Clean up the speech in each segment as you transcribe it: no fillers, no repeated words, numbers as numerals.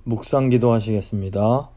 묵상 기도하시겠습니다.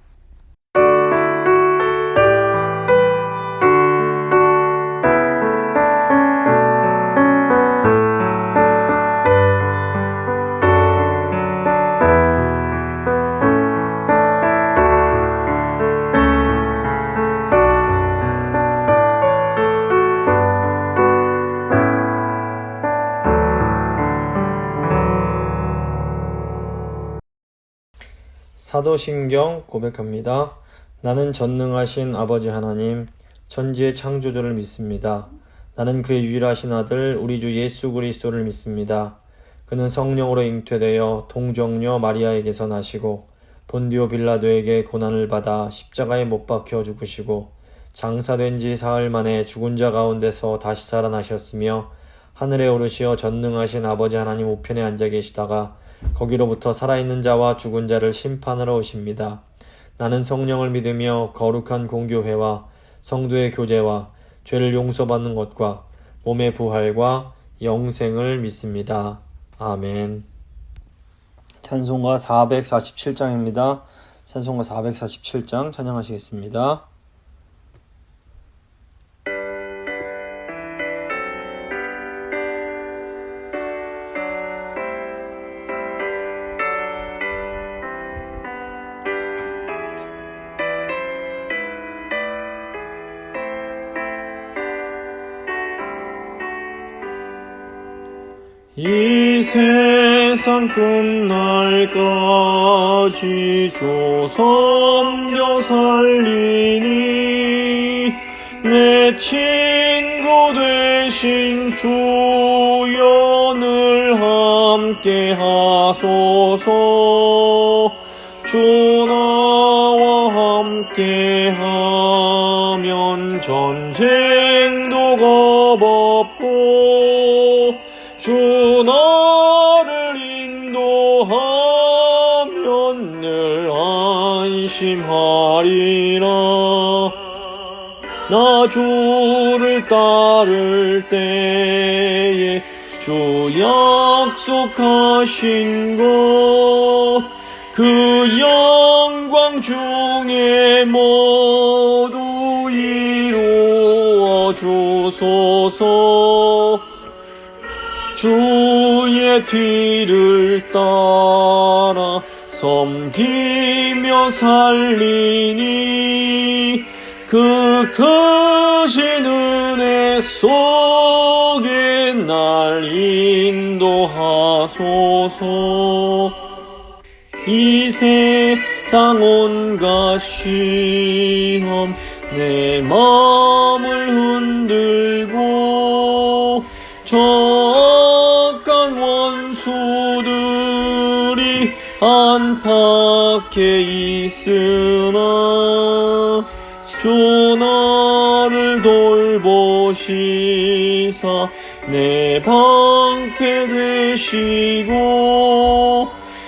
사도신경 고백합니다. 나는 전능하신 아버지 하나님, 천지의 창조주를 믿습니다. 나는 그의 유일하신 아들 우리 주 예수 그리스도를 믿습니다. 그는 성령으로 잉태되어 동정녀 마리아에게서 나시고 본디오 빌라도에게 고난을 받아 십자가에 못 박혀 죽으시고 장사된 지 사흘 만에 죽은 자 가운데서 다시 살아나셨으며 하늘에 오르시어 전능하신 아버지 하나님 우편에 앉아 계시다가 거기로부터 살아있는 자와 죽은 자를 심판하러 오십니다. 나는 성령을 믿으며 거룩한 공교회와 성도의 교제와 죄를 용서받는 것과 몸의 부활과 영생을 믿습니다. 아멘. 찬송가 447장입니다. 찬송가 447장 찬양하시겠습니다. 이 세상 끝날까지 주 섬겨 살리니 내 친구 되신 주여 늘 함께 하소서. 주 나와 함께 하면 전쟁도 겁없고 주 나를 인도하면 늘 안심하리라. 나 주를 따를 때에 주 약속하신 것 그 영광 중에 모두 이루어 주소서. 주의 뒤를 따라 섬기며 살리니 그 크신 은혜 속에 날 인도하소서. 이 세상 온갖 시험 내 마음을 흔들고 악한 원수들이 안팎에 있으나 주 나를 돌보시사 내 방패 되시고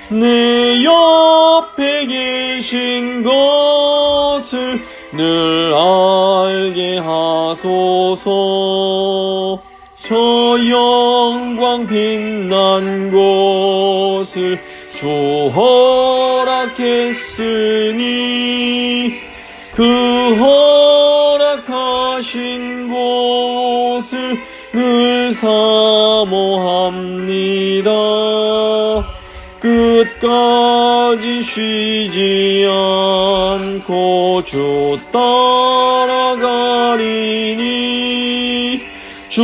내 옆에 계신 것을 늘 알게 하소서. 저 영광 빛난 곳을 주 허락했으니 그 허락하신 곳을 늘 사모합니다. 끝까지 쉬지 않고 주 따라가리니 주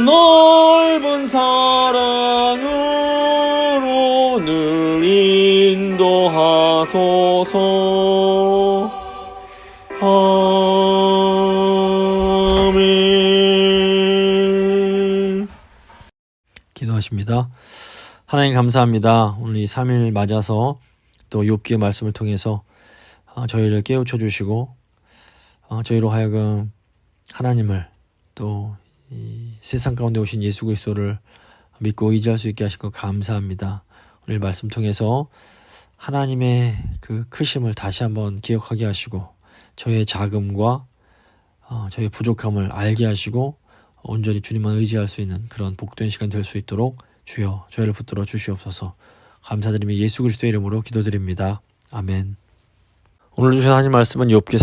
넓은 사랑으로 늘 인도하소서. 아멘. 기도하십니다. 하나님 감사합니다. 오늘 이 3일 맞아서 또 욥기의 말씀을 통해서 저희를 깨우쳐 주시고 저희로 하여금 하나님을 또 이 세상 가운데 오신 예수 그리스도를 믿고 의지할 수 있게 하신 것 감사합니다. 오늘 말씀 통해서 하나님의 그 크심을 다시 한번 기억하게 하시고 저의 자금과 저의 부족함을 알게 하시고 온전히 주님만 의지할 수 있는 그런 복된 시간 될 수 있도록 주여 저희를 붙들어 주시옵소서. 감사드리며 예수 그리스도의 이름으로 기도드립니다. 아멘. 오늘 주신 하나님 말씀은 욥기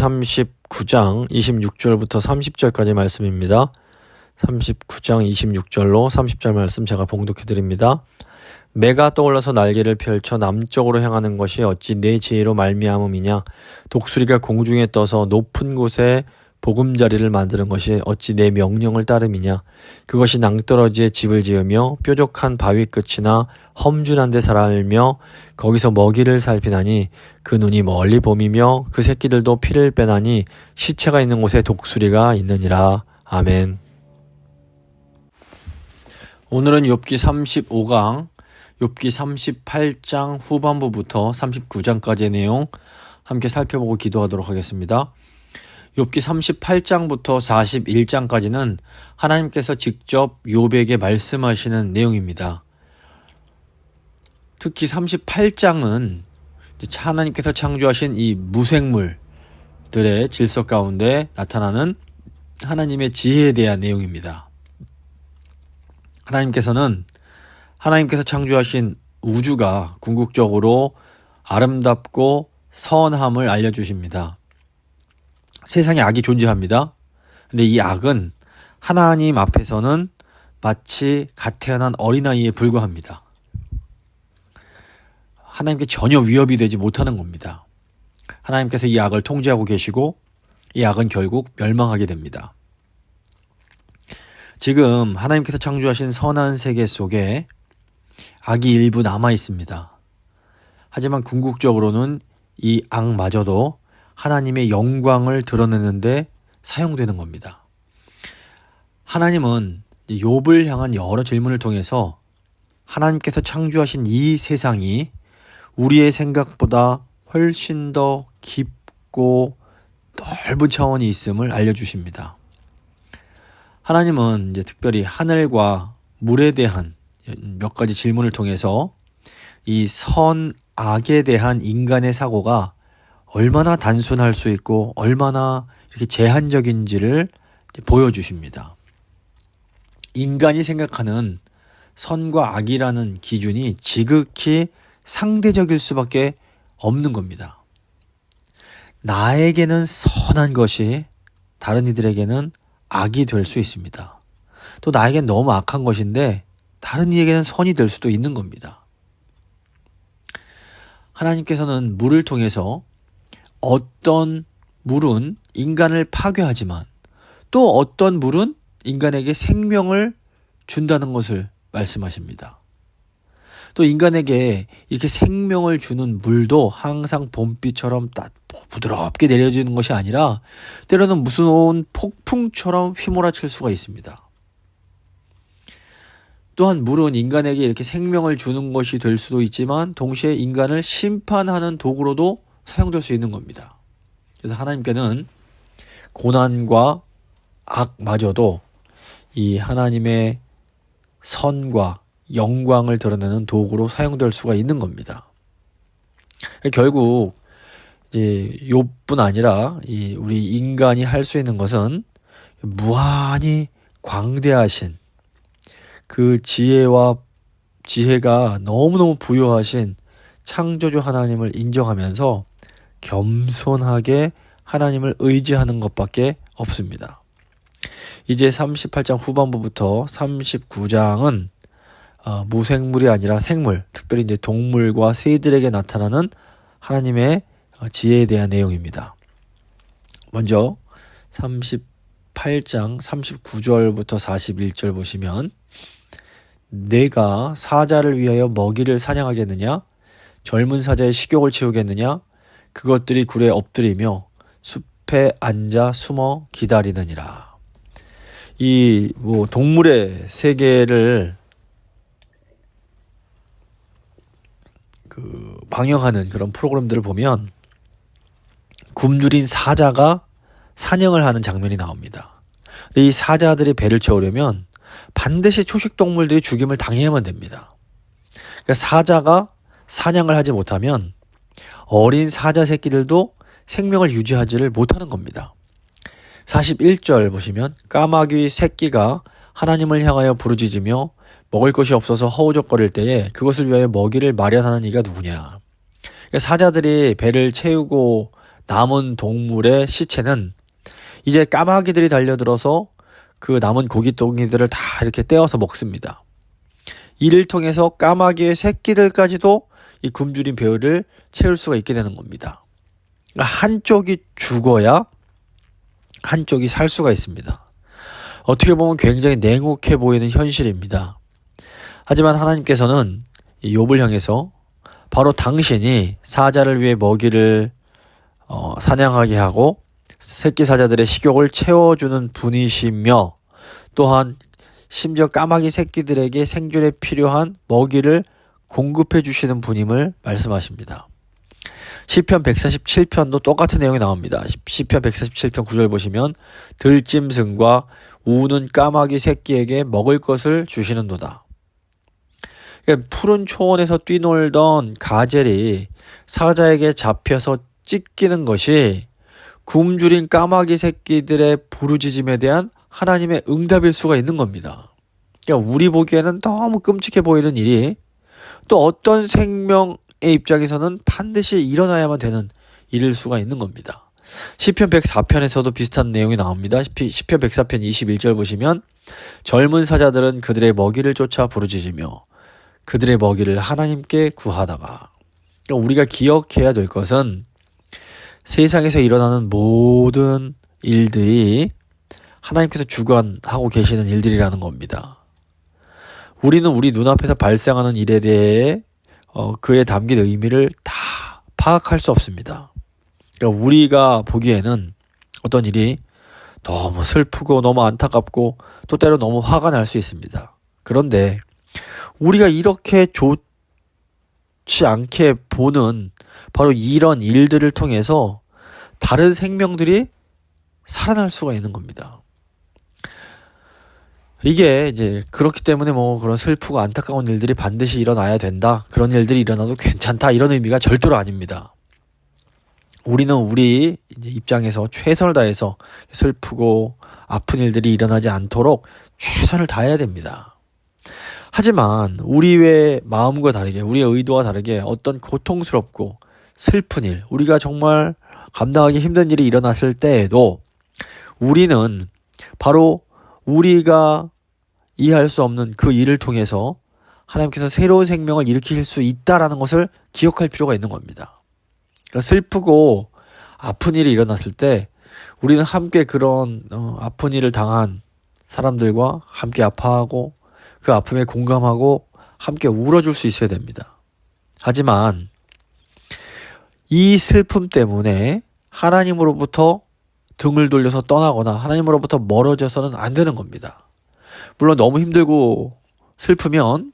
39장 26절부터 30절까지 말씀입니다. 39장 26절로 30절 말씀 제가 봉독해 드립니다. 매가 떠올라서 날개를 펼쳐 남쪽으로 향하는 것이 어찌 내 지혜로 말미암음이냐. 독수리가 공중에 떠서 높은 곳에 보금자리를 만드는 것이 어찌 내 명령을 따름이냐. 그것이 낭떠러지에 집을 지으며 뾰족한 바위 끝이나 험준한 데 살며 거기서 먹이를 살피나니 그 눈이 멀리 봄이며 그 새끼들도 피를 빼나니 시체가 있는 곳에 독수리가 있느니라. 아멘. 오늘은 욥기 35강, 욥기 38장 후반부부터 39장까지의 내용 함께 살펴보고 기도하도록 하겠습니다. 욥기 38장부터 41장까지는 하나님께서 직접 욥에게 말씀하시는 내용입니다. 특히 38장은 하나님께서 창조하신 이 무생물들의 질서 가운데 나타나는 하나님의 지혜에 대한 내용입니다. 하나님께서 창조하신 우주가 궁극적으로 아름답고 선함을 알려주십니다. 세상에 악이 존재합니다. 근데 이 악은 하나님 앞에서는 마치 갓 태어난 어린아이에 불과합니다. 하나님께 전혀 위협이 되지 못하는 겁니다. 하나님께서 이 악을 통제하고 계시고 이 악은 결국 멸망하게 됩니다. 지금 하나님께서 창조하신 선한 세계 속에 악이 일부 남아 있습니다. 하지만 궁극적으로는 이 악마저도 하나님의 영광을 드러내는데 사용되는 겁니다. 하나님은 욥을 향한 여러 질문을 통해서 하나님께서 창조하신 이 세상이 우리의 생각보다 훨씬 더 깊고 넓은 차원이 있음을 알려주십니다. 하나님은 특별히 하늘과 물에 대한 몇 가지 질문을 통해서 이 선악에 대한 인간의 사고가 얼마나 단순할 수 있고 얼마나 이렇게 제한적인지를 보여주십니다. 인간이 생각하는 선과 악이라는 기준이 지극히 상대적일 수밖에 없는 겁니다. 나에게는 선한 것이 다른 이들에게는 악이 될 수 있습니다. 또 나에겐 너무 악한 것인데 다른 이에게는 선이 될 수도 있는 겁니다. 하나님께서는 물을 통해서 어떤 물은 인간을 파괴하지만 또 어떤 물은 인간에게 생명을 준다는 것을 말씀하십니다. 또 인간에게 이렇게 생명을 주는 물도 항상 봄비처럼 부드럽게 내려지는 것이 아니라 때로는 무서운 폭풍처럼 휘몰아칠 수가 있습니다. 또한 물은 인간에게 이렇게 생명을 주는 것이 될 수도 있지만 동시에 인간을 심판하는 도구로도 사용될 수 있는 겁니다. 그래서 하나님께는 고난과 악마저도 이 하나님의 선과 영광을 드러내는 도구로 사용될 수가 있는 겁니다. 결국 이제 욥뿐 아니라 우리 인간이 할 수 있는 것은 무한히 광대하신 그 지혜가 너무너무 부유하신 창조주 하나님을 인정하면서 겸손하게 하나님을 의지하는 것밖에 없습니다. 이제 38장 후반부부터 39장은 무생물이 아니라 생물, 특별히 이제 동물과 새들에게 나타나는 하나님의 지혜에 대한 내용입니다. 먼저 38장 39절부터 41절 보시면 내가 사자를 위하여 먹이를 사냥하겠느냐? 젊은 사자의 식욕을 채우겠느냐? 그것들이 굴에 엎드리며 숲에 앉아 숨어 기다리느니라. 이 동물의 세계를 방영하는 그런 프로그램들을 보면 굶주린 사자가 사냥을 하는 장면이 나옵니다. 이 사자들의 배를 채우려면 반드시 초식 동물들이 죽임을 당해야만 됩니다. 그러니까 사자가 사냥을 하지 못하면 어린 사자 새끼들도 생명을 유지하지를 못하는 겁니다. 41절 보시면 까마귀 새끼가 하나님을 향하여 부르짖으며 먹을 것이 없어서 허우적거릴 때에 그것을 위하여 먹이를 마련하는 이가 누구냐. 그러니까 사자들이 배를 채우고 남은 동물의 시체는 이제 까마귀들이 달려들어서 그 남은 고깃덩이들을 다 이렇게 떼어서 먹습니다. 이를 통해서 까마귀의 새끼들까지도 이 굶주린 배를 채울 수가 있게 되는 겁니다. 그러니까 한쪽이 죽어야 한쪽이 살 수가 있습니다. 어떻게 보면 굉장히 냉혹해 보이는 현실입니다. 하지만 하나님께서는 욥을 향해서 바로 당신이 사자를 위해 먹이를 사냥하게 하고 새끼 사자들의 식욕을 채워주는 분이시며 또한 심지어 까마귀 새끼들에게 생존에 필요한 먹이를 공급해 주시는 분임을 말씀하십니다. 시편 147편도 똑같은 내용이 나옵니다. 시편 147편 9절 보시면 들짐승과 우는 까마귀 새끼에게 먹을 것을 주시는도다. 그러니까 푸른 초원에서 뛰놀던 가젤이 사자에게 잡혀서 찢기는 것이 굶주린 까마귀 새끼들의 부르짖음에 대한 하나님의 응답일 수가 있는 겁니다. 그러니까 우리 보기에는 너무 끔찍해 보이는 일이 또 어떤 생명의 입장에서는 반드시 일어나야만 되는 일일 수가 있는 겁니다. 시편 104편에서도 비슷한 내용이 나옵니다. 시편 104편 21절 보시면 젊은 사자들은 그들의 먹이를 쫓아 부르짖으며 그들의 먹이를 하나님께 구하다가, 그러니까 우리가 기억해야 될 것은 세상에서 일어나는 모든 일들이 하나님께서 주관하고 계시는 일들이라는 겁니다. 우리는 우리 눈앞에서 발생하는 일에 대해 그에 담긴 의미를 다 파악할 수 없습니다. 그러니까 우리가 보기에는 어떤 일이 너무 슬프고 너무 안타깝고 또 때로 너무 화가 날 수 있습니다. 그런데 우리가 이렇게 좋지 않게 보는 바로 이런 일들을 통해서 다른 생명들이 살아날 수가 있는 겁니다. 이게 이제 그렇기 때문에 뭐 그런 슬프고 안타까운 일들이 반드시 일어나야 된다, 그런 일들이 일어나도 괜찮다, 이런 의미가 절대로 아닙니다. 우리는 우리 이제 입장에서 최선을 다해서 슬프고 아픈 일들이 일어나지 않도록 최선을 다해야 됩니다. 하지만 우리의 마음과 다르게, 우리의 의도와 다르게 어떤 고통스럽고 슬픈 일, 우리가 정말 감당하기 힘든 일이 일어났을 때에도 우리는 바로 우리가 이해할 수 없는 그 일을 통해서 하나님께서 새로운 생명을 일으키실 수 있다라는 것을 기억할 필요가 있는 겁니다. 그러니까 슬프고 아픈 일이 일어났을 때 우리는 함께 그런 아픈 일을 당한 사람들과 함께 아파하고 그 아픔에 공감하고 함께 울어줄 수 있어야 됩니다. 하지만 이 슬픔 때문에 하나님으로부터 등을 돌려서 떠나거나 하나님으로부터 멀어져서는 안 되는 겁니다. 물론 너무 힘들고 슬프면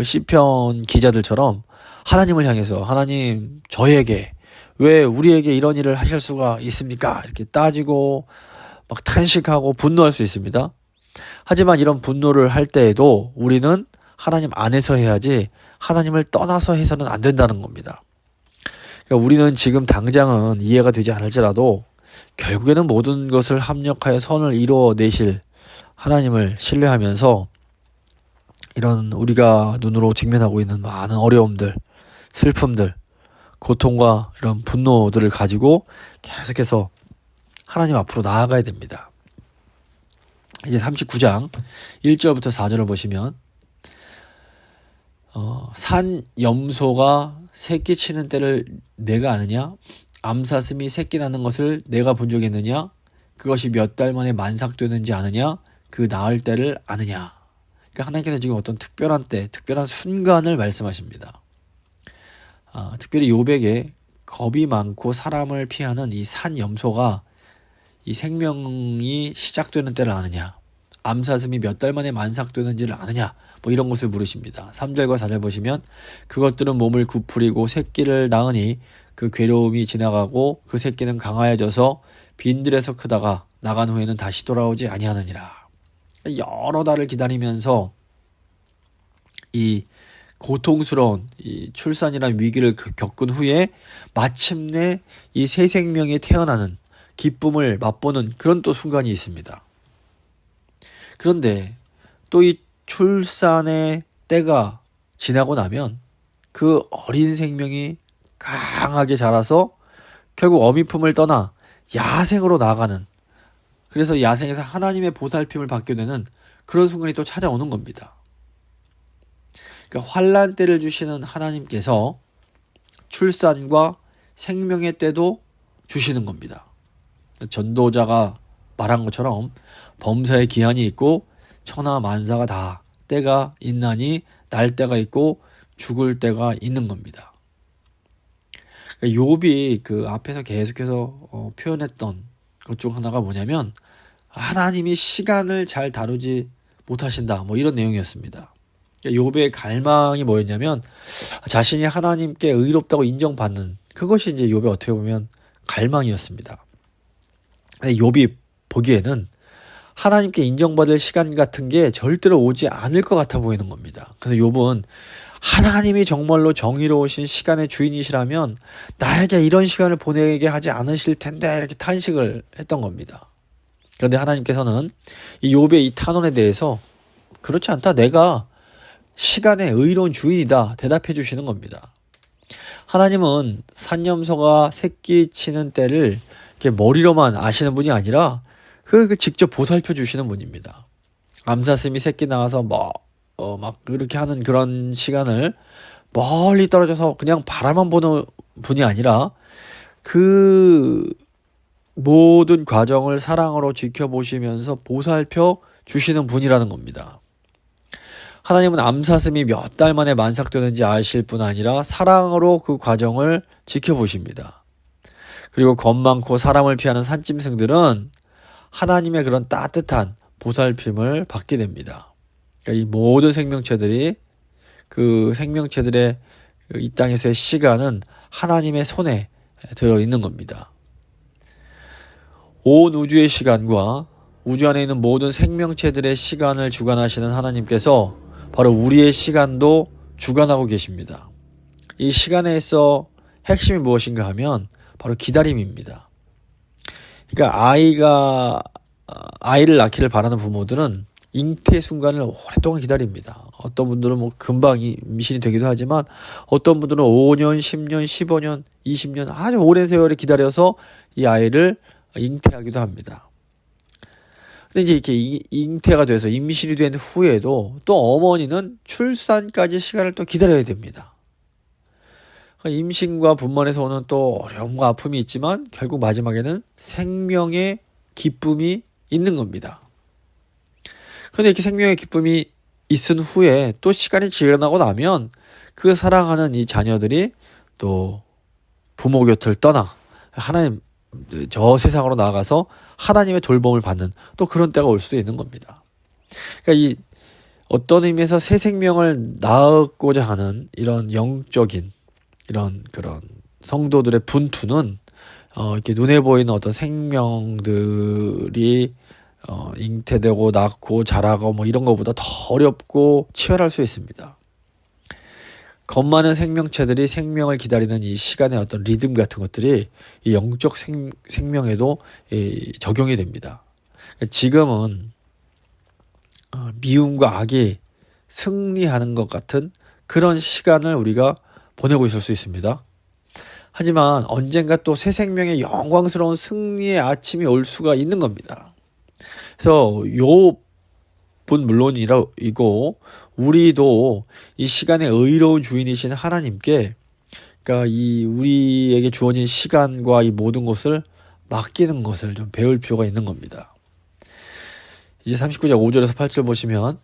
시편 기자들처럼 하나님을 향해서 하나님, 저에게 왜 우리에게 이런 일을 하실 수가 있습니까? 이렇게 따지고 막 탄식하고 분노할 수 있습니다. 하지만 이런 분노를 할 때에도 우리는 하나님 안에서 해야지 하나님을 떠나서 해서는 안 된다는 겁니다. 그러니까 우리는 지금 당장은 이해가 되지 않을지라도 결국에는 모든 것을 합력하여 선을 이루어내실 하나님을 신뢰하면서 이런 우리가 눈으로 직면하고 있는 많은 어려움들, 슬픔들, 고통과 이런 분노들을 가지고 계속해서 하나님 앞으로 나아가야 됩니다. 이제 39장 1절부터 4절을 보시면 산 염소가 새끼 치는 때를 내가 아느냐? 암사슴이 새끼 낳는 것을 내가 본 적이 있느냐? 그것이 몇 달 만에 만삭되는지 아느냐? 그 낳을 때를 아느냐? 그러니까 하나님께서 지금 어떤 특별한 때, 특별한 순간을 말씀하십니다. 특별히 욥에게 겁이 많고 사람을 피하는 이 산 염소가 이 생명이 시작되는 때를 아느냐? 암사슴이 몇 달 만에 만삭되는지를 아느냐? 뭐 이런 것을 물으십니다. 3절과 4절 보시면 그것들은 몸을 구부리고 새끼를 낳으니 그 괴로움이 지나가고 그 새끼는 강하여져서 빈들에서 크다가 나간 후에는 다시 돌아오지 아니하느니라. 여러 달을 기다리면서 이 고통스러운 이 출산이라는 위기를 겪은 후에 마침내 이 새 생명이 태어나는 기쁨을 맛보는 그런 또 순간이 있습니다. 그런데 또 이 출산의 때가 지나고 나면 그 어린 생명이 강하게 자라서 결국 어미품을 떠나 야생으로 나가는, 그래서 야생에서 하나님의 보살핌을 받게 되는 그런 순간이 또 찾아오는 겁니다. 그러니까 환난 때를 주시는 하나님께서 출산과 생명의 때도 주시는 겁니다. 전도자가 말한 것처럼 범사의 기한이 있고 천하 만사가 다 때가 있나니 날 때가 있고 죽을 때가 있는 겁니다. 그러니까 욥이 그 앞에서 계속해서 표현했던 것 중 하나가 뭐냐면 하나님이 시간을 잘 다루지 못하신다, 뭐 이런 내용이었습니다. 그러니까 욥의 갈망이 뭐였냐면 자신이 하나님께 의롭다고 인정받는, 그것이 이제 욥의 어떻게 보면 갈망이었습니다. 근데 욥이 보기에는 하나님께 인정받을 시간 같은 게 절대로 오지 않을 것 같아 보이는 겁니다. 그래서 욥은 하나님이 정말로 정의로우신 시간의 주인이시라면 나에게 이런 시간을 보내게 하지 않으실 텐데, 이렇게 탄식을 했던 겁니다. 그런데 하나님께서는 이 욥의 이 탄원에 대해서 그렇지 않다, 내가 시간의 의로운 주인이다, 대답해 주시는 겁니다. 하나님은 산염소가 새끼 치는 때를 이렇게 머리로만 아시는 분이 아니라 그 직접 보살펴 주시는 분입니다. 암사슴이 새끼 나와서 막 그렇게 하는 그런 시간을 멀리 떨어져서 그냥 바라만 보는 분이 아니라 그 모든 과정을 사랑으로 지켜보시면서 보살펴 주시는 분이라는 겁니다. 하나님은 암사슴이 몇 달 만에 만삭되는지 아실 뿐 아니라 사랑으로 그 과정을 지켜보십니다. 그리고 겁 많고 사람을 피하는 산짐승들은 하나님의 그런 따뜻한 보살핌을 받게 됩니다. 그러니까 이 모든 생명체들이 그 생명체들의 이 땅에서의 시간은 하나님의 손에 들어있는 겁니다. 온 우주의 시간과 우주 안에 있는 모든 생명체들의 시간을 주관하시는 하나님께서 바로 우리의 시간도 주관하고 계십니다. 이 시간에 있어 핵심이 무엇인가 하면 바로 기다림입니다. 그러니까 아이를 낳기를 바라는 부모들은 잉태 순간을 오랫동안 기다립니다. 어떤 분들은 뭐 금방 임신이 되기도 하지만 어떤 분들은 5년, 10년, 15년, 20년 아주 오랜 세월을 기다려서 이 아이를 잉태하기도 합니다. 근데 이제 이렇게 잉태가 돼서 임신이 된 후에도 또 어머니는 출산까지 시간을 또 기다려야 됩니다. 임신과 분만에서 오는 또 어려움과 아픔이 있지만 결국 마지막에는 생명의 기쁨이 있는 겁니다. 그런데 이렇게 생명의 기쁨이 있은 후에 또 시간이 지나고 나면 그 사랑하는 이 자녀들이 또 부모 곁을 떠나 하나님 저 세상으로 나가서 하나님의 돌봄을 받는 또 그런 때가 올 수도 있는 겁니다. 그러니까 이 어떤 의미에서 새 생명을 낳고자 하는 이런 영적인 이런 그런 성도들의 분투는 이렇게 눈에 보이는 어떤 생명들이 잉태되고 낳고 자라고 뭐 이런 것보다 더 어렵고 치열할 수 있습니다. 겁 많은 생명체들이 생명을 기다리는 이 시간의 어떤 리듬 같은 것들이 이 영적 생명에도 적용이 됩니다. 지금은 미움과 악이 승리하는 것 같은 그런 시간을 우리가 보내고 있을 수 있습니다. 하지만 언젠가 또 새 생명의 영광스러운 승리의 아침이 올 수가 있는 겁니다. 그래서 욥은 물론이고 우리도 이 시간의 의로운 주인이신 하나님께 그러니까 이 우리에게 주어진 시간과 이 모든 것을 맡기는 것을 좀 배울 필요가 있는 겁니다. 이제 39장 5절에서 8절 보시면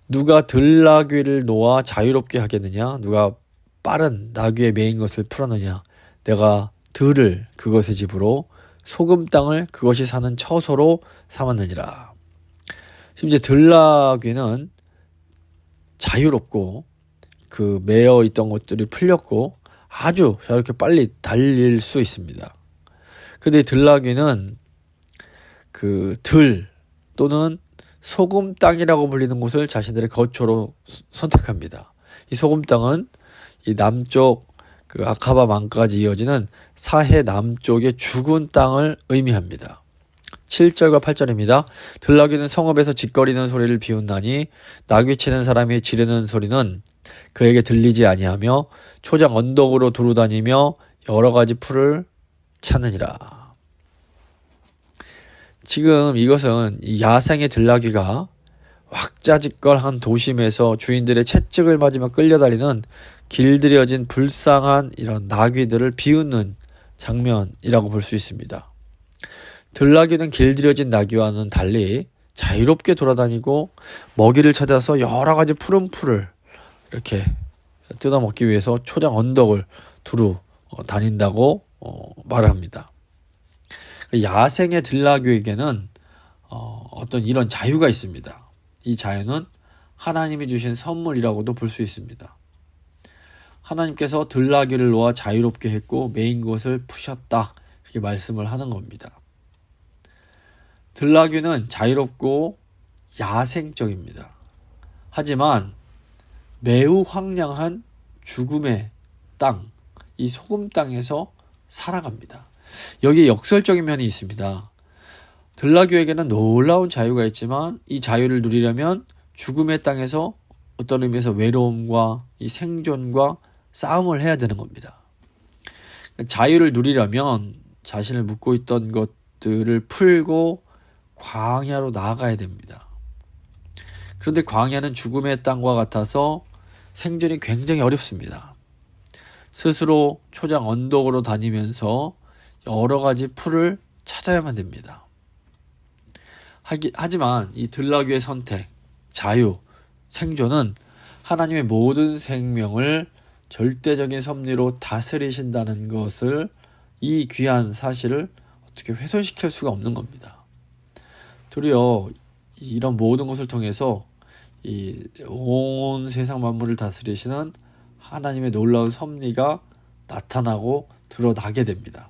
누가 들나귀를 놓아 자유롭게 하겠느냐? 누가 빠른 나귀에 매인 것을 풀었느냐? 내가 들을 그것의 집으로 소금 땅을 그것이 사는 처소로 삼았느니라. 지금 이제 들나귀는 자유롭고 그 매어 있던 것들이 풀렸고 아주 저렇게 빨리 달릴 수 있습니다. 근데 들나귀는 그 들 또는 소금 땅이라고 불리는 곳을 자신들의 거처로 선택합니다. 이 소금 땅은 이 남쪽 그 아카바 망까지 이어지는 사해 남쪽의 죽은 땅을 의미합니다. 7절과 8절입니다. 들나귀는 성읍에서 짓거리는 소리를 비웃나니 나귀 치는 사람이 지르는 소리는 그에게 들리지 아니하며 초장 언덕으로 두루 다니며 여러 가지 풀을 찾느니라. 지금 이것은 이 야생의 들나귀가 왁자지껄한 도심에서 주인들의 채찍을 맞으며 끌려다니는 길들여진 불쌍한 이런 나귀들을 비웃는 장면이라고 볼 수 있습니다. 들나귀는 길들여진 나귀와는 달리 자유롭게 돌아다니고 먹이를 찾아서 여러 가지 푸른 풀을 이렇게 뜯어먹기 위해서 초장 언덕을 두루 다닌다고 말을 합니다. 야생의 들나귀에게는 어떤 이런 자유가 있습니다. 이 자유는 하나님이 주신 선물이라고도 볼 수 있습니다. 하나님께서 들나귀를 놓아 자유롭게 했고 메인 것을 푸셨다, 이렇게 말씀을 하는 겁니다. 들나귀는 자유롭고 야생적입니다. 하지만 매우 황량한 죽음의 땅, 이 소금 땅에서 살아갑니다. 여기에 역설적인 면이 있습니다. 들나귀에게는 놀라운 자유가 있지만 이 자유를 누리려면 죽음의 땅에서 어떤 의미에서 외로움과 이 생존과 싸움을 해야 되는 겁니다. 자유를 누리려면 자신을 묶고 있던 것들을 풀고 광야로 나아가야 됩니다. 그런데 광야는 죽음의 땅과 같아서 생존이 굉장히 어렵습니다. 스스로 초장 언덕으로 다니면서 여러 가지 풀을 찾아야만 됩니다. 하지만 이 들나귀의 선택, 자유, 생존은 하나님의 모든 생명을 절대적인 섭리로 다스리신다는 것을, 이 귀한 사실을 어떻게 훼손시킬 수가 없는 겁니다. 도리어 이런 모든 것을 통해서 이 온 세상 만물을 다스리시는 하나님의 놀라운 섭리가 나타나고 드러나게 됩니다.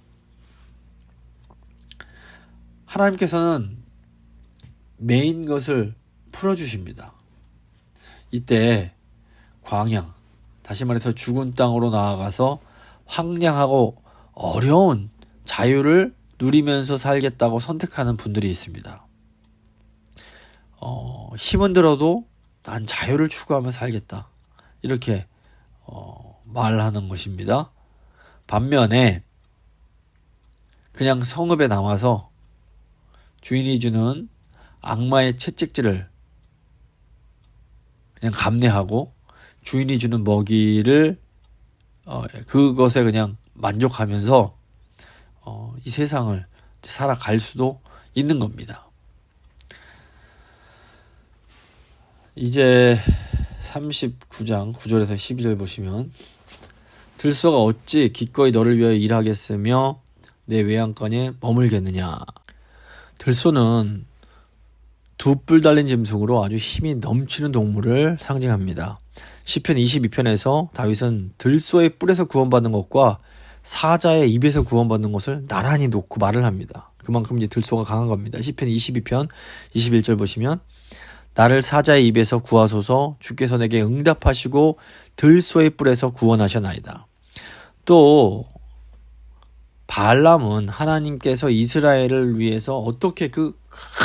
하나님께서는 메인 것을 풀어주십니다. 이때 광야, 다시 말해서 죽은 땅으로 나아가서 황량하고 어려운 자유를 누리면서 살겠다고 선택하는 분들이 있습니다. 힘은 들어도 난 자유를 추구하며 살겠다, 이렇게 말하는 것입니다. 반면에 그냥 성읍에 남아서 주인이 주는 악마의 채찍질을 그냥 감내하고 주인이 주는 먹이를 그것에 그냥 만족하면서 이 세상을 살아갈 수도 있는 겁니다. 이제 39장 9절에서 12절 보시면, 들소가 어찌 기꺼이 너를 위하여 일하겠으며 내 외양간에 머물겠느냐. 들소는 두 뿔 달린 짐승으로 아주 힘이 넘치는 동물을 상징합니다. 시편 22편에서 다윗은 들소의 뿔에서 구원받는 것과 사자의 입에서 구원받는 것을 나란히 놓고 말을 합니다. 그만큼 이제 들소가 강한 겁니다. 시편 22편 21절 보시면, 나를 사자의 입에서 구하소서, 주께서 내게 응답하시고 들소의 뿔에서 구원하셨나이다. 또 발람은 하나님께서 이스라엘을 위해서 어떻게 그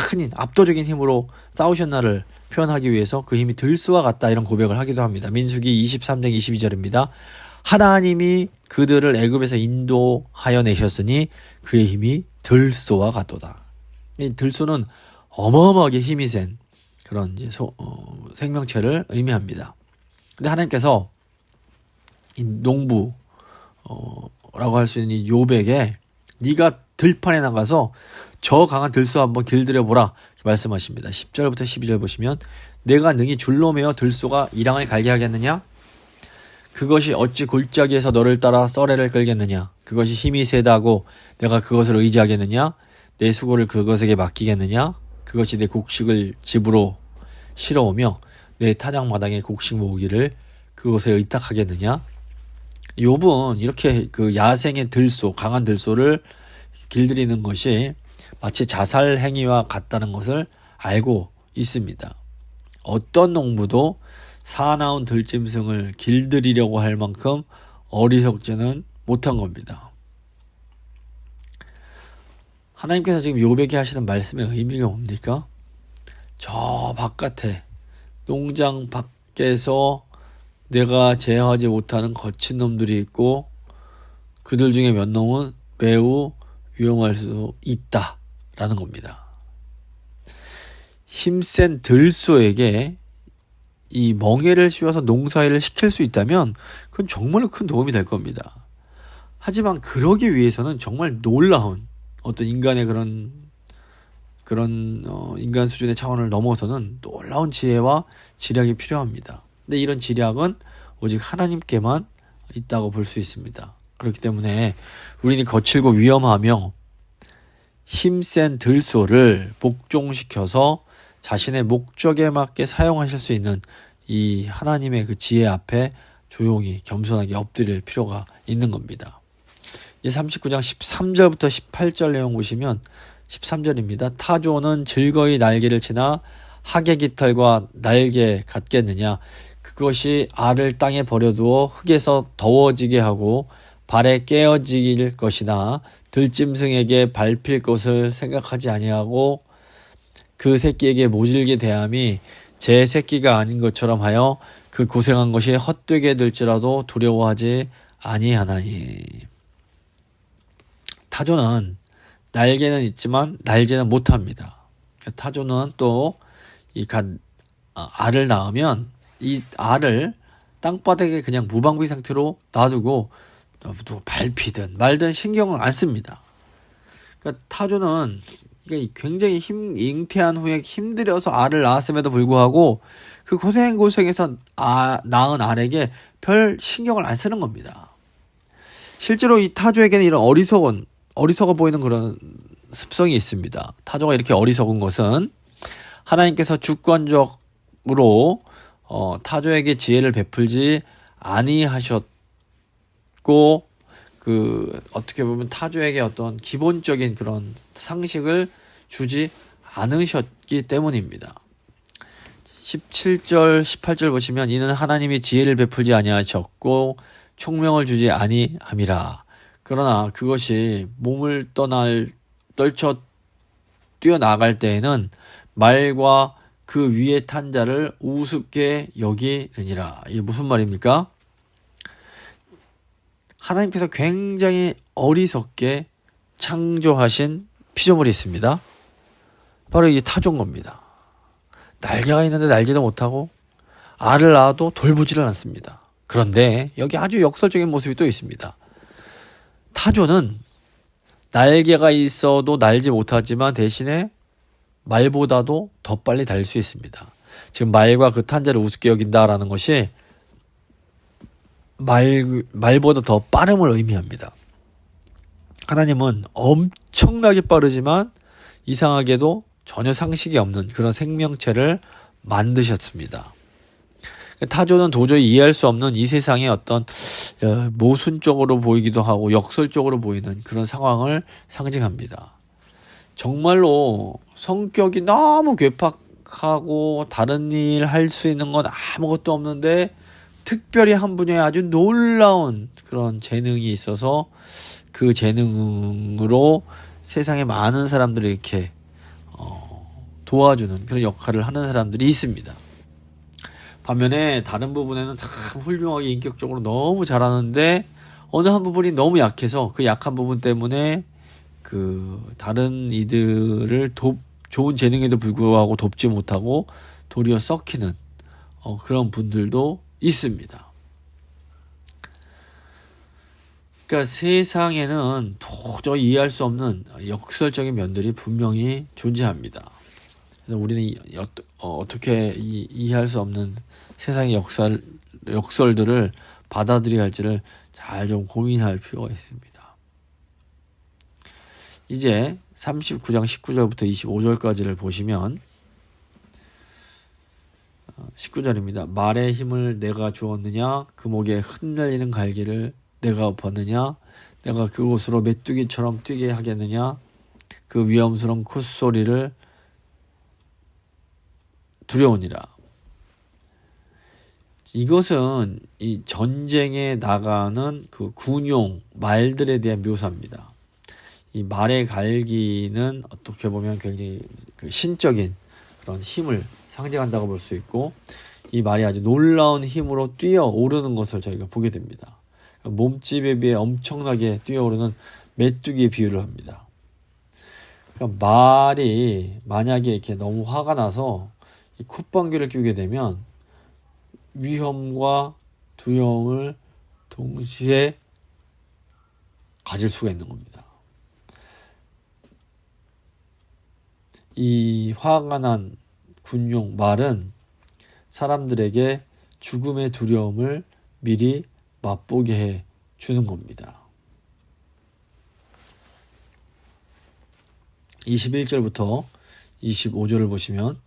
큰 압도적인 힘으로 싸우셨나를 표현하기 위해서 그 힘이 들소와 같다, 이런 고백을 하기도 합니다. 민수기 23장 22절입니다. 하나님이 그들을 애굽에서 인도하여 내셨으니 그의 힘이 들소와 같도다. 이 들소는 어마어마하게 힘이 센 그런 이제 생명체를 의미합니다. 근데 하나님께서 이 농부라고 할 수 있는 이 욥에게 네가 들판에 나가서 저 강한 들소 한번 길들여보라, 말씀하십니다. 10절부터 12절 보시면, 내가 능히 줄로 매어 들소가 이랑을 갈게 하겠느냐? 그것이 어찌 골짜기에서 너를 따라 썰애를 끌겠느냐? 그것이 힘이 세다고 내가 그것을 의지하겠느냐? 내 수고를 그것에게 맡기겠느냐? 그것이 내 곡식을 집으로 실어오며 내 타작마당에 곡식 모으기를 그것에 의탁하겠느냐? 욥은 이렇게 그 야생의 들소, 강한 들소를 길들이는 것이 마치 자살 행위와 같다는 것을 알고 있습니다. 어떤 농부도 사나운 들짐승을 길들이려고 할 만큼 어리석지는 못한 겁니다. 하나님께서 지금 욥에게 하시는 말씀의 의미가 뭡니까? 저 바깥에 농장 밖에서 내가 제어하지 못하는 거친 놈들이 있고 그들 중에 몇 놈은 매우 위험할 수 있다라는 겁니다. 힘센 들소에게 이 멍에를 씌워서 농사일을 시킬 수 있다면 그건 정말로 큰 도움이 될 겁니다. 하지만 그러기 위해서는 정말 놀라운 어떤 인간의 그런 인간 수준의 차원을 넘어서는 놀라운 지혜와 지략이 필요합니다. 근데 이런 지략은 오직 하나님께만 있다고 볼 수 있습니다. 그렇기 때문에 우리는 거칠고 위험하며 힘센 들소를 복종시켜서 자신의 목적에 맞게 사용하실 수 있는 이 하나님의 그 지혜 앞에 조용히 겸손하게 엎드릴 필요가 있는 겁니다. 이제 39장 13절부터 18절 내용 보시면 13절입니다. 타조는 즐거이 날개를 치나 학의 깃털과 날개 같겠느냐. 그것이 알을 땅에 버려두어 흙에서 더워지게 하고 발에 깨어질 것이나 들짐승에게 밟힐 것을 생각하지 아니하고 그 새끼에게 모질게 대함이 제 새끼가 아닌 것처럼 하여 그 고생한 것이 헛되게 될지라도 두려워하지 아니하나니. 타조는 날개는 있지만 날지는 못합니다. 타조는 또 이 알을 낳으면 이 알을 땅바닥에 그냥 무방비 상태로 놔두고 밟히든 말든 신경을 안 씁니다. 그러니까 타조는 굉장히 잉태한 후에 힘들여서 알을 낳았음에도 불구하고 그 고생해서 낳은 알에게 별 신경을 안 쓰는 겁니다. 실제로 이 타조에게는 이런 어리석어 보이는 그런 습성이 있습니다. 타조가 이렇게 어리석은 것은 하나님께서 주권적으로 타조에게 지혜를 베풀지 아니하셨고 어떻게 보면 타조에게 어떤 기본적인 그런 상식을 주지 않으셨기 때문입니다. 17절 18절 보시면 이는 하나님이 지혜를 베풀지 아니하셨고 총명을 주지 아니함이라. 그러나 그것이 몸을 떨쳐 뛰어나갈 때에는 말과 그 위에 탄 자를 우습게 여기느니라. 이게 무슨 말입니까? 하나님께서 굉장히 어리석게 창조하신 피조물이 있습니다. 바로 이게 타조인 겁니다. 날개가 있는데 날지도 못하고 알을 낳아도 돌보지를 않습니다. 그런데 여기 아주 역설적인 모습이 또 있습니다. 타조는 날개가 있어도 날지 못하지만 대신에 말보다도 더 빨리 달 수 있습니다. 지금 말과 그 탄자를 우습게 여긴다라는 것이 말보다 더 빠름을 의미합니다. 하나님은 엄청나게 빠르지만 이상하게도 전혀 상식이 없는 그런 생명체를 만드셨습니다. 타조는 도저히 이해할 수 없는 이 세상의 어떤 모순적으로 보이기도 하고 역설적으로 보이는 그런 상황을 상징합니다. 정말로 성격이 너무 괴팍하고 다른 일 할 수 있는 건 아무것도 없는데 특별히 한 분야에 아주 놀라운 그런 재능이 있어서 그 재능으로 세상에 많은 사람들을 이렇게 도와주는 그런 역할을 하는 사람들이 있습니다. 반면에 다른 부분에는 참 훌륭하게 인격적으로 너무 잘하는데 어느 한 부분이 너무 약해서 그 약한 부분 때문에 그 다른 이들을 좋은 재능에도 불구하고 돕지 못하고 도리어 썩히는 그런 분들도 있습니다. 그러니까 세상에는 도저히 이해할 수 없는 역설적인 면들이 분명히 존재합니다. 그래서 우리는 어떻게 이해할 수 없는 세상의 역설들을 받아들여야 할지를 잘 좀 고민할 필요가 있습니다. 이제 39장 19절부터 25절까지를 보시면 19절입니다. 말의 힘을 내가 주었느냐? 그 목에 흩날리는 갈기를 내가 엎었느냐? 내가 그곳으로 메뚜기처럼 뛰게 하겠느냐? 그 위험스러운 콧소리를 두려우니라. 이것은 이 전쟁에 나가는 그 군용 말들에 대한 묘사입니다. 이 말의 갈기는 어떻게 보면 굉장히 그 신적인 그런 힘을 상징한다고 볼 수 있고, 이 말이 아주 놀라운 힘으로 뛰어오르는 것을 저희가 보게 됩니다. 몸집에 비해 엄청나게 뛰어오르는 메뚜기의 비유를 합니다. 그러니까 말이 만약에 이렇게 너무 화가 나서 이 콧방귀를 뀌게 되면 위험과 두려움을 동시에 가질 수가 있는 겁니다. 이 화가 난 군용 말은 사람들에게 죽음의 두려움을 미리 맛보게 해 주는 겁니다. 21절부터 25절을 보시면,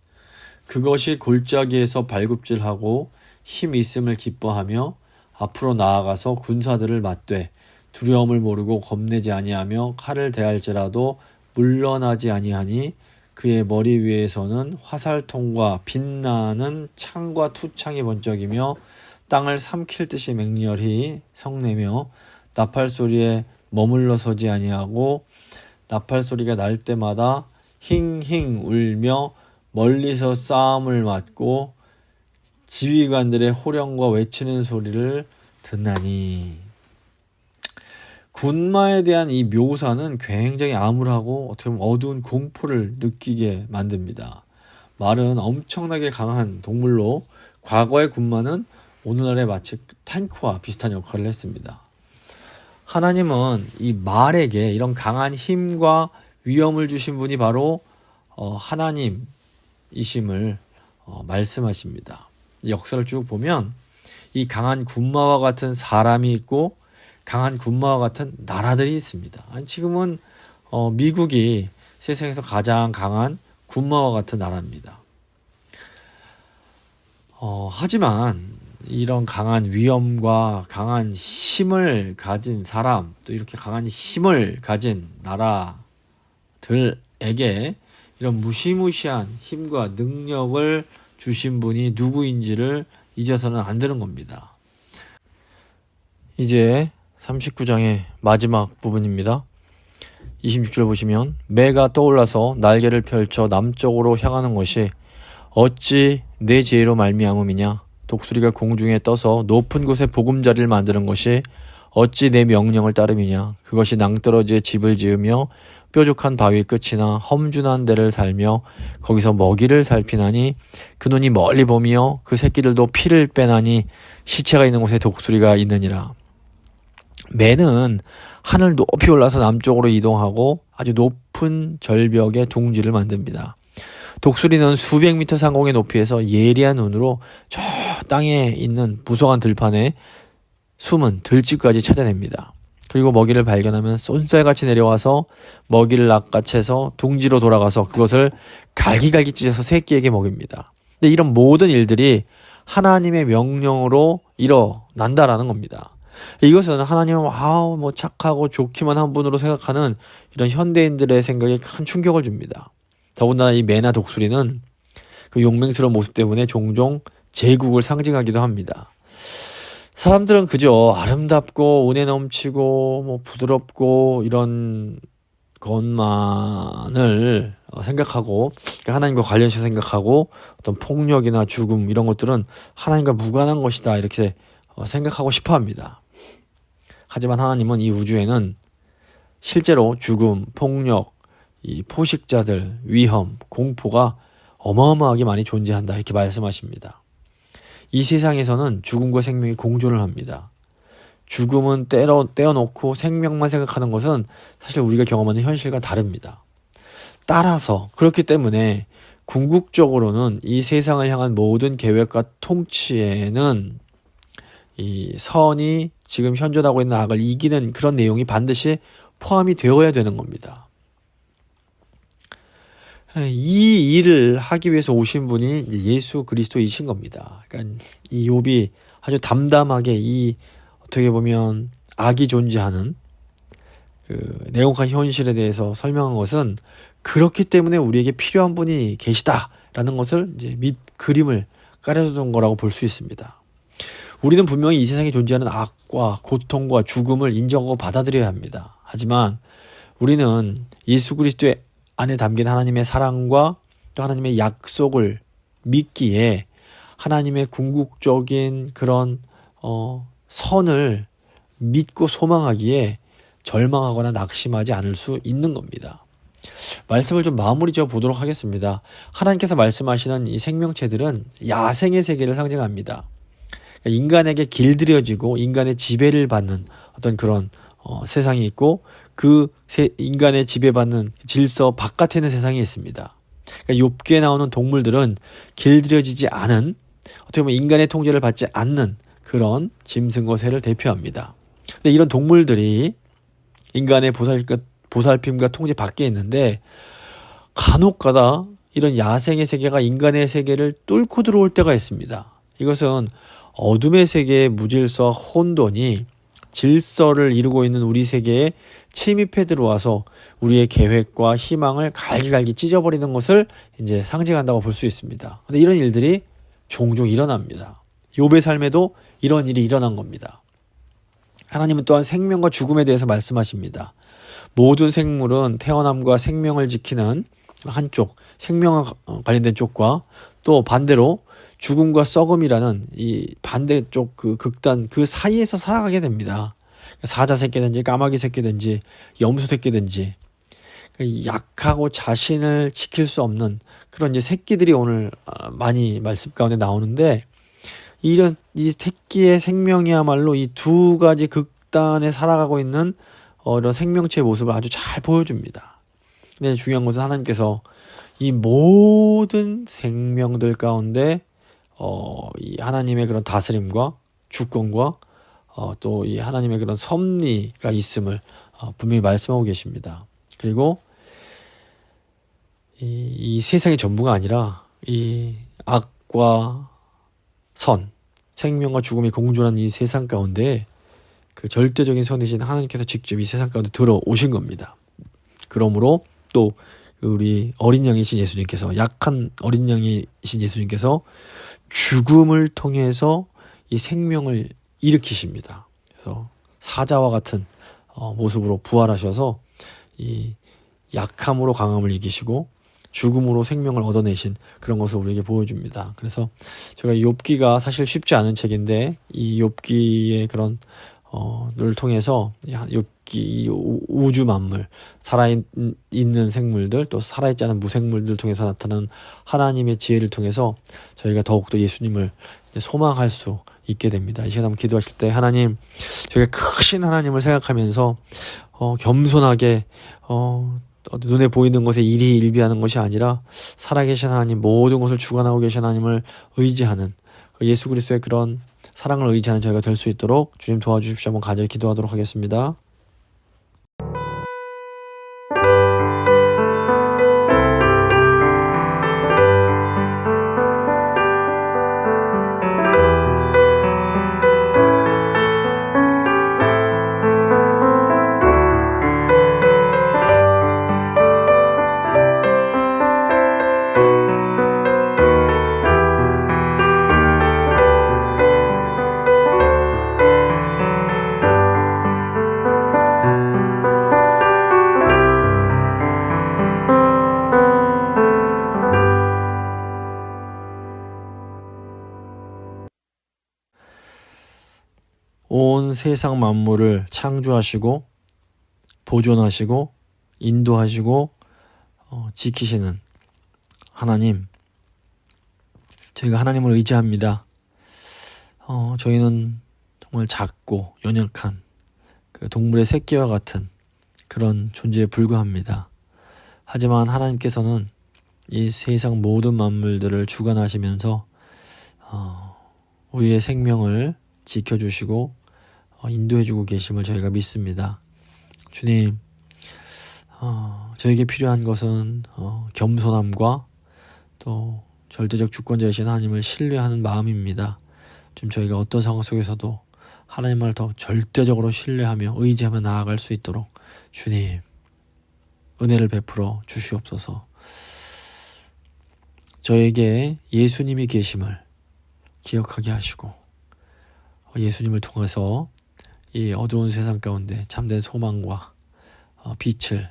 그것이 골짜기에서 발굽질하고 힘 있음을 기뻐하며 앞으로 나아가서 군사들을 맞되 두려움을 모르고 겁내지 아니하며 칼을 대할지라도 물러나지 아니하니, 그의 머리 위에서는 화살통과 빛나는 창과 투창이 번쩍이며 땅을 삼킬 듯이 맹렬히 성내며 나팔 소리에 머물러 서지 아니하고 나팔 소리가 날 때마다 힝힝 울며 멀리서 싸움을 맞고 지휘관들의 호령과 외치는 소리를 듣나니. 군마에 대한 이 묘사는 굉장히 암울하고 어떻게 보면 어두운 공포를 느끼게 만듭니다. 말은 엄청나게 강한 동물로 과거의 군마는 오늘날에 마치 탱크와 비슷한 역할을 했습니다. 하나님은 이 말에게 이런 강한 힘과 위엄을 주신 분이 바로 하나님이심을 말씀하십니다. 역사를 쭉 보면 이 강한 군마와 같은 사람이 있고 강한 군마와 같은 나라들이 있습니다. 지금은 미국이 세상에서 가장 강한 군마와 같은 나라입니다. 하지만 이런 강한 위엄과 강한 힘을 가진 사람, 또 이렇게 강한 힘을 가진 나라들에게 이런 무시무시한 힘과 능력을 주신 분이 누구인지를 잊어서는 안 되는 겁니다. 이제 39장의 마지막 부분입니다. 26절 보시면, 매가 떠올라서 날개를 펼쳐 남쪽으로 향하는 것이 어찌 내 지혜로 말미암음이냐. 독수리가 공중에 떠서 높은 곳에 보금자리를 만드는 것이 어찌 내 명령을 따름이냐. 그것이 낭떠러지에 집을 지으며 뾰족한 바위 끝이나 험준한 데를 살며 거기서 먹이를 살피나니, 그 눈이 멀리 보며 그 새끼들도 피를 빼나니 시체가 있는 곳에 독수리가 있느니라. 매는 하늘 높이 올라서 남쪽으로 이동하고 아주 높은 절벽에 둥지를 만듭니다. 독수리는 수백 미터 상공의 높이에서 예리한 눈으로 저 땅에 있는 부성한 들판에 숨은 들쥐까지 찾아냅니다. 그리고 먹이를 발견하면 쏜살같이 내려와서 먹이를 낚아채서 둥지로 돌아가서 그것을 갈기갈기 찢어서 새끼에게 먹입니다. 근데 이런 모든 일들이 하나님의 명령으로 일어난다라는 겁니다. 이것은 하나님은 뭐 착하고 좋기만 한 분으로 생각하는 이런 현대인들의 생각에 큰 충격을 줍니다. 더군다나 이 매나 독수리는 그 용맹스러운 모습 때문에 종종 제국을 상징하기도 합니다. 사람들은 그저 아름답고 은혜 넘치고 부드럽고 이런 것만을 생각하고, 하나님과 관련해서 생각하고, 어떤 폭력이나 죽음 이런 것들은 하나님과 무관한 것이다 이렇게 생각하고 싶어 합니다. 하지만 하나님은 이 우주에는 실제로 죽음, 폭력, 이 포식자들, 위험, 공포가 어마어마하게 많이 존재한다 이렇게 말씀하십니다. 이 세상에서는 죽음과 생명이 공존을 합니다. 죽음은 떼어놓고 생명만 생각하는 것은 사실 우리가 경험하는 현실과 다릅니다. 따라서 그렇기 때문에 궁극적으로는 이 세상을 향한 모든 계획과 통치에는 이 선이 지금 현존하고 있는 악을 이기는 그런 내용이 반드시 포함이 되어야 되는 겁니다. 이 일을 하기 위해서 오신 분이 예수 그리스도이신 겁니다. 그러니까 이 욥이 아주 담담하게 이 어떻게 보면 악이 존재하는 그 냉혹한 현실에 대해서 설명한 것은 그렇기 때문에 우리에게 필요한 분이 계시다라는 것을 이제 그림을 깔아주는 거라고 볼 수 있습니다. 우리는 분명히 이 세상에 존재하는 악과 고통과 죽음을 인정하고 받아들여야 합니다. 하지만 우리는 예수 그리스도의 안에 담긴 하나님의 사랑과 또 하나님의 약속을 믿기에 하나님의 궁극적인 그런 선을 믿고 소망하기에 절망하거나 낙심하지 않을 수 있는 겁니다. 말씀을 좀 마무리 지어 보도록 하겠습니다. 하나님께서 말씀하시는 이 생명체들은 야생의 세계를 상징합니다. 인간에게 길들여지고 인간의 지배를 받는 어떤 그런 세상이 있고 그 인간의 지배받는 질서 바깥에 있는 세상이 있습니다. 그러니까 욥기에 나오는 동물들은 길들여지지 않은, 어떻게 보면 인간의 통제를 받지 않는 그런 짐승과 새를 대표합니다. 근데 이런 동물들이 인간의 보살핌과 통제 밖에 있는데 간혹가다 이런 야생의 세계가 인간의 세계를 뚫고 들어올 때가 있습니다. 이것은 어둠의 세계의 무질서와 혼돈이 질서를 이루고 있는 우리 세계에 침입해 들어와서 우리의 계획과 희망을 갈기갈기 찢어버리는 것을 이제 상징한다고 볼 수 있습니다. 근데 이런 일들이 종종 일어납니다. 욥의 삶에도 이런 일이 일어난 겁니다. 하나님은 또한 생명과 죽음에 대해서 말씀하십니다. 모든 생물은 태어남과 생명을 지키는 한쪽, 생명과 관련된 쪽과 또 반대로 죽음과 썩음이라는 이 반대쪽 그 극단 그 사이에서 살아가게 됩니다. 사자 새끼든지 까마귀 새끼든지 염소 새끼든지 약하고 자신을 지킬 수 없는 그런 이제 새끼들이 오늘 많이 말씀 가운데 나오는데, 이런 이 새끼의 생명이야말로 이 두 가지 극단에 살아가고 있는 이런 생명체의 모습을 아주 잘 보여줍니다. 근데 중요한 것은 하나님께서 이 모든 생명들 가운데 이 하나님의 그런 다스림과 주권과 또 이 하나님의 그런 섭리가 있음을 분명히 말씀하고 계십니다. 그리고 이 세상의 전부가 아니라 이 악과 선, 생명과 죽음이 공존하는 이 세상 가운데 그 절대적인 선이신 하나님께서 직접 이 세상 가운데 들어오신 겁니다. 그러므로 또 우리 어린 양이신 예수님께서, 약한 어린 양이신 예수님께서 죽음을 통해서 이 생명을 일으키십니다. 그래서 사자와 같은 모습으로 부활하셔서 이 약함으로 강함을 이기시고 죽음으로 생명을 얻어내신 그런 것을 우리에게 보여줍니다. 그래서 제가 욥기가 사실 쉽지 않은 책인데 이 욥기의 그런 를 통해서 욥기 우주 만물, 살아있는 생물들, 또 살아있지 않은 무생물들 통해서 나타나는 하나님의 지혜를 통해서 저희가 더욱더 예수님을 이제 소망할 수 있게 됩니다. 이 시간 한번 기도하실 때, 하나님, 저희가 크신 하나님을 생각하면서 겸손하게 눈에 보이는 것에 일희일비하는 것이 아니라 살아계신 하나님, 모든 것을 주관하고 계신 하나님을 의지하는 예수 그리스도의 그런 사랑을 의지하는 저희가 될 수 있도록 주님 도와주십시오. 한번 간절히 기도하도록 하겠습니다. 온 세상 만물을 창조하시고 보존하시고 인도하시고 지키시는 하나님, 저희가 하나님을 의지합니다. 저희는 정말 작고 연약한 그 동물의 새끼와 같은 그런 존재에 불과합니다. 하지만 하나님께서는 이 세상 모든 만물들을 주관하시면서 우리의 생명을 지켜주시고 인도해주고 계심을 저희가 믿습니다. 주님, 저에게 필요한 것은 겸손함과 또 절대적 주권자이신 하나님을 신뢰하는 마음입니다. 좀 저희가 어떤 상황 속에서도 하나님을 더 절대적으로 신뢰하며 의지하며 나아갈 수 있도록 주님 은혜를 베풀어 주시옵소서. 저에게 예수님이 계심을 기억하게 하시고 예수님을 통해서 이 어두운 세상 가운데 참된 소망과 빛을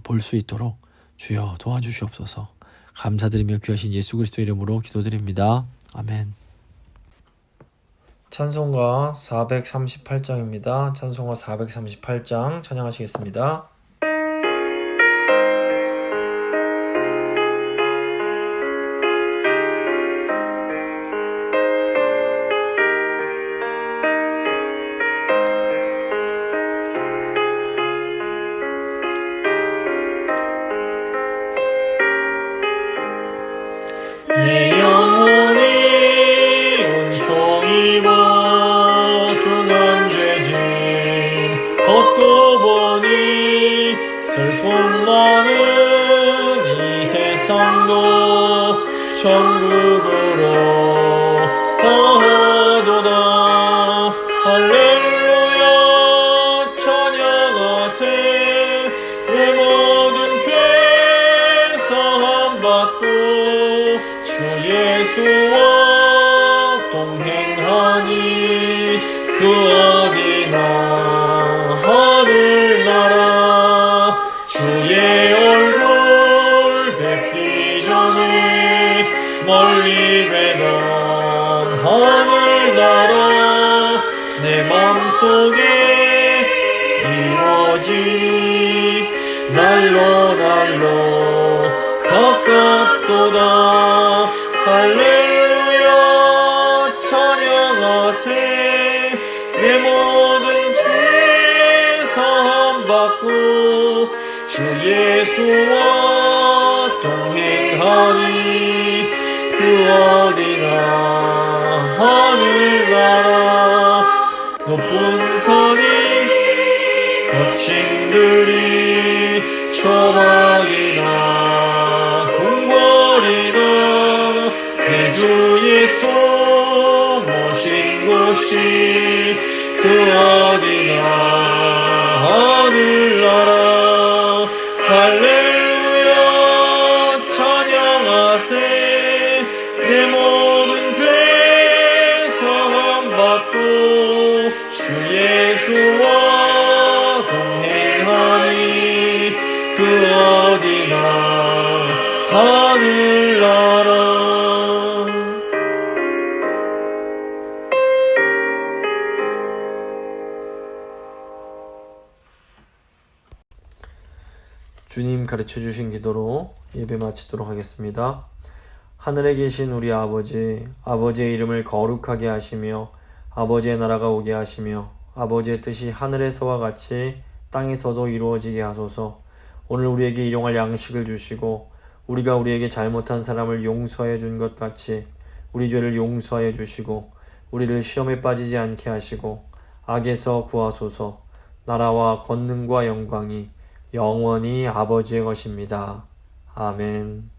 볼 수 있도록 주여 도와주시옵소서. 감사드리며 귀하신 예수 그리스도 이름으로 기도드립니다. 아멘. 찬송가 438장입니다. 찬송가 438장 찬양하시겠습니다. 내 영혼이 은총 입어 중한 죄짐 얻고 보니 슬픔 많은 이 세상도 천국으로 가도다. 할렐루야 찬양하세. 내 모든 죄 사함 받고 주 예수와 동행하니 그 어디나 하늘나라. 주의 얼굴 뵙기 전에 멀리 뵈던 하늘나라. 내 맘속에 이루어지니 날로 가깝도다. 할렐루야 찬양하세. 내 모든 죄 사함 받고 주 예수와 동행하니 그 어디나 하늘나라. 높은 산이 거친 들이 초막이나 궁궐이나 내 주 예수 모신 곳이 그 어디나 하늘나라. 할렐루야 찬양하세. 내 모든 죄 사함 받고 주 예수와 동행하니 그 어디나 하늘나라. 주님 가르쳐주신 기도로 예배 마치도록 하겠습니다. 하늘에 계신 우리 아버지, 아버지의 이름을 거룩하게 하시며 아버지의 나라가 오게 하시며 아버지의 뜻이 하늘에서와 같이 땅에서도 이루어지게 하소서. 오늘 우리에게 일용할 양식을 주시고 우리가 우리에게 잘못한 사람을 용서해 준 것 같이 우리 죄를 용서해 주시고 우리를 시험에 빠지지 않게 하시고 악에서 구하소서. 나라와 권능과 영광이 영원히 아버지의 것입니다. 아멘.